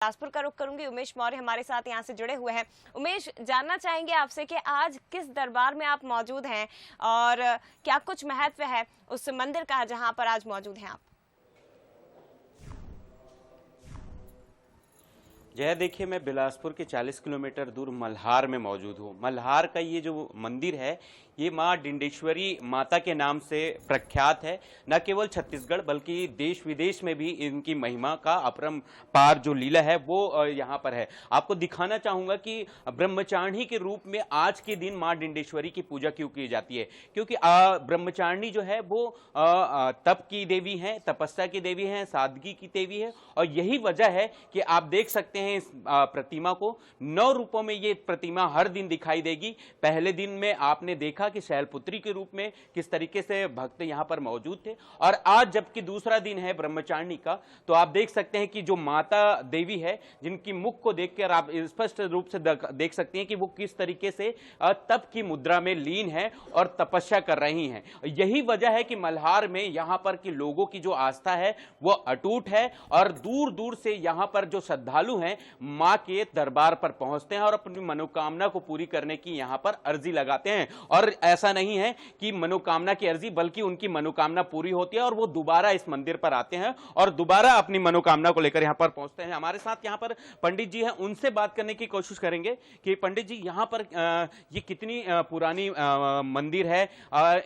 बिलासपुर का रुख करूंगी। उमेश मौर्य हमारे साथ यहाँ से जुड़े हुए हैं। उमेश, जानना चाहेंगे आपसे कि आज किस दरबार में आप मौजूद हैं और क्या कुछ महत्व है उस मंदिर का जहां पर आज मौजूद हैं आप? जय, देखिए मैं बिलासपुर के 40 किलोमीटर दूर मल्हार में मौजूद हूँ। मल्हार का ये जो मंदिर है ये माँ डिंडेश्वरी माता के नाम से प्रख्यात है। न केवल छत्तीसगढ़ बल्कि देश विदेश में भी इनकी महिमा का अपरंपार जो लीला है वो यहाँ पर है। आपको दिखाना चाहूंगा कि ब्रह्मचारिणी के रूप में आज के दिन माँ डिंडेश्वरी की पूजा क्यों की जाती है, क्योंकि ब्रह्मचारिणी जो है वो तप की देवी है, तपस्या की देवी है, सादगी की देवी है। और यही वजह है कि आप देख सकते हैं इस प्रतिमा को 9 रूपों में ये प्रतिमा हर दिन दिखाई देगी। पहले दिन में आपने देखा कि शैलपुत्री के रूप में किस तरीके से भक्त यहां पर मौजूद थे, और आज जबकि दूसरा दिन है ब्रह्मचारिणी का, तो आप देख सकते हैं कि जो माता देवी है जिनकी मुख को देखकर आप स्पष्ट रूप से देख सकते हैं कि वो किस तरीके से तप की मुद्रा में लीन है और तपस्या कर रही हैं। यही वजह है कि मल्हार में यहां पर की लोगों की जो आस्था है वो अटूट है और दूर दूर से यहां पर जो श्रद्धालु हैं मां के दरबार पर पहुंचते हैं और अपनी मनोकामना को पूरी करने की यहां पर अर्जी लगाते हैं। और ऐसा नहीं है कि मनोकामना की अर्जी, बल्कि उनकी मनोकामना पूरी होती है और वो दोबारा इस मंदिर पर आते हैं और दोबारा अपनी मनोकामना को लेकर यहां पर पहुंचते हैं। हमारे साथ यहां पर पंडित जी हैं, उनसे बात करने की कोशिश करेंगे कि पंडित जी यहां पर ये कितनी पुरानी मंदिर है।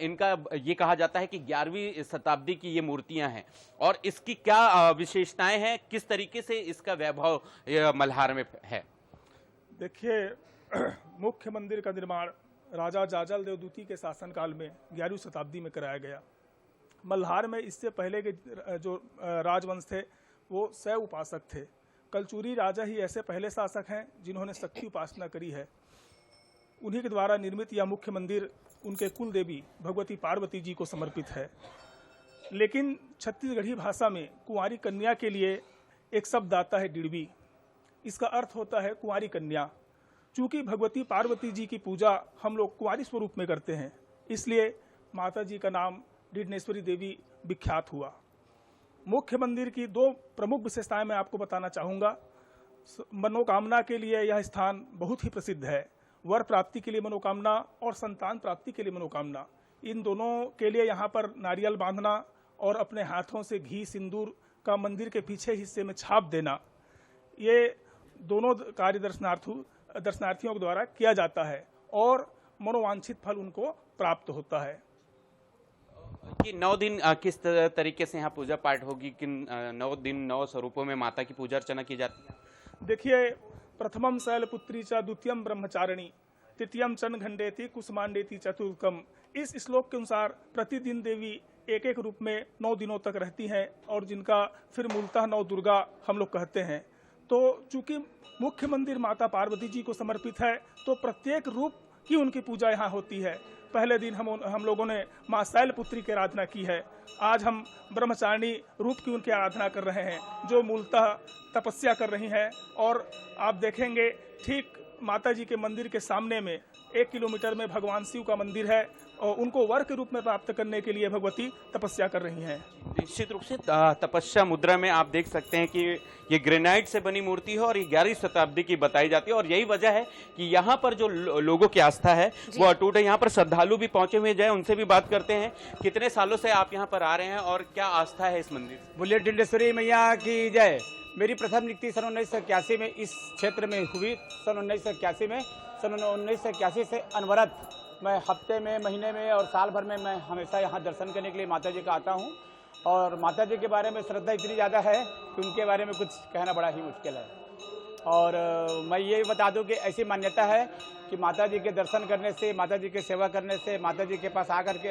इनका ये कहा जाता है कि 11वीं शताब्दी की ये मूर्तियां हैं और इसकी क्या विशेषताएं हैं, किस तरीके से इसका वैभव मल्हार में है? देखिए, मुख्य मंदिर का निर्माण राजा जाजल देवदूती के शासनकाल में 11वीं शताब्दी में कराया गया। मल्हार में इससे पहले के जो राजवंश थे वो शैव उपासक थे। कलचुरी राजा ही ऐसे पहले शासक हैं जिन्होंने शक्ति उपासना करी है। उन्हीं के द्वारा निर्मित यह मुख्य मंदिर उनके कुल देवी भगवती पार्वती जी को समर्पित है। लेकिन छत्तीसगढ़ी भाषा में कुंवारी कन्या के लिए एक शब्द आता है डिड़बी। इसका अर्थ होता है कुंवारी कन्या। चूंकि भगवती पार्वती जी की पूजा हम लोग कुंवारी स्वरूप में करते हैं, इसलिए माता जी का नाम डिंडेश्वरी देवी विख्यात हुआ। मुख्य मंदिर की 2 प्रमुख विशेषताएं मैं आपको बताना चाहूँगा। मनोकामना के लिए यह स्थान बहुत ही प्रसिद्ध है। वर प्राप्ति के लिए मनोकामना और संतान प्राप्ति के लिए मनोकामना, इन दोनों के लिए यहाँ पर नारियल बांधना और अपने हाथों से घी सिंदूर का मंदिर के पीछे हिस्से में छाप देना, ये दोनों कार्य दर्शनार्थियों के द्वारा किया जाता है और मनोवांछित फल उनको प्राप्त होता है। कि 9 दिन किस तरीके से यहाँ पूजा पाठ होगी, किन 9 दिन 9 स्वरूपों में माता की पूजा अर्चना की जाती है? देखिए, प्रथमम शैलपुत्री च द्वितीयम ब्रह्मचारिणी तृतीयम चंद्रघंडेति कुसुमांडेति चतुर्थकम। इस श्लोक के अनुसार प्रतिदिन देवी एक एक रूप में 9 दिनों तक रहती हैं और जिनका फिर मूलतः 9 दुर्गा हम लोग कहते हैं। तो चूंकि मुख्य मंदिर माता पार्वती जी को समर्पित है तो प्रत्येक रूप की उनकी पूजा यहाँ होती है। पहले दिन हम लोगों ने माँ शैलपुत्री की आराधना की है। आज हम ब्रह्मचारिणी रूप की उनकी आराधना कर रहे हैं जो मूलतः तपस्या कर रही हैं। और आप देखेंगे ठीक माता जी के मंदिर के सामने में 1 किलोमीटर में भगवान शिव का मंदिर है और उनको वर के रूप में प्राप्त करने के लिए भगवती तपस्या कर रही हैं। निश्चित रूप से तपस्या मुद्रा में आप देख सकते हैं कि ये ग्रेनाइट से बनी मूर्ति है और ये 11वीं शताब्दी की बताई जाती है। और यही वजह है कि यहाँ पर जो लोगों की आस्था है वो अटूट है। यहाँ पर श्रद्धालु भी पहुंचे हुए हैं, उनसे भी बात करते हैं। कितने सालों से आप यहाँ पर आ रहे हैं और क्या आस्था है इस मंदिर? बोलिए डिंडेश्वरी मैया की जय। मेरी प्रथम नियुक्ति सन 1981 में इस क्षेत्र में हुई। सन 1981 से अनवरत मैं हफ्ते में, महीने में और साल भर में मैं हमेशा यहाँ दर्शन करने के लिए माता जी का आता हूँ। और माता जी के बारे में श्रद्धा इतनी ज़्यादा है कि उनके बारे में कुछ कहना बड़ा ही मुश्किल है। और मैं ये बता दूं कि ऐसी मान्यता है कि माता जी के दर्शन करने से, माता जी की सेवा करने से, माता जी के पास आकर के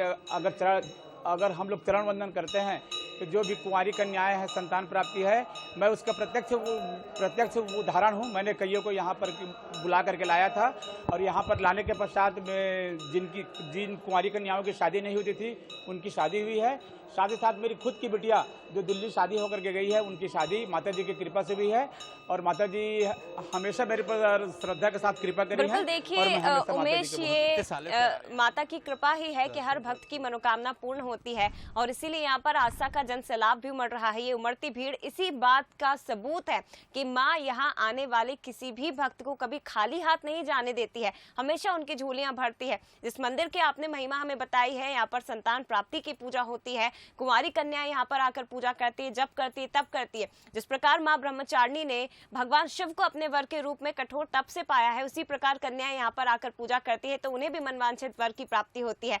अगर हम लोग चरण वंदन करते हैं तो जो भी कुंवारी कन्याएं हैं, संतान प्राप्ति है, मैं उसका प्रत्यक्ष उदाहरण हूँ। मैंने कईयों को यहाँ पर बुला करके लाया था और यहाँ पर लाने के पश्चात में जिन कुंवारी कन्याओं की शादी नहीं होती थी उनकी शादी हुई है। साथ ही साथ मेरी खुद की बिटिया जो दिल्ली शादी होकर के गई है, उनकी शादी माता जी की कृपा से भी है और माता जी हमेशा मेरे पर श्रद्धा के साथ कृपा करी है। बिल्कुल देखिए उमेश, ये माता की कृपा ही है कि हर भक्त की मनोकामना पूर्ण होती है और इसीलिए यहाँ पर आस्था का जन सैलाब भी उमड़ रहा है। ये उमड़ती भीड़ इसी बात का सबूत है कि माँ यहाँ आने वाले किसी भी भक्त को कभी खाली हाथ नहीं जाने देती है, हमेशा उनकी झोलियां भरती है। जिस मंदिर की आपने महिमा हमें बताई है, यहाँ पर संतान प्राप्ति की पूजा होती है, कुंवारी कन्या यहाँ पर आकर पूजा करती है, जब करती है तब करती है। जिस प्रकार माँ ब्रह्मचारिणी ने भगवान शिव को अपने वर के रूप में कठोर तप से पाया है, उसी प्रकार कन्या यहाँ पर आकर पूजा करती है तो उन्हें भी मनवांछित वर की प्राप्ति होती है।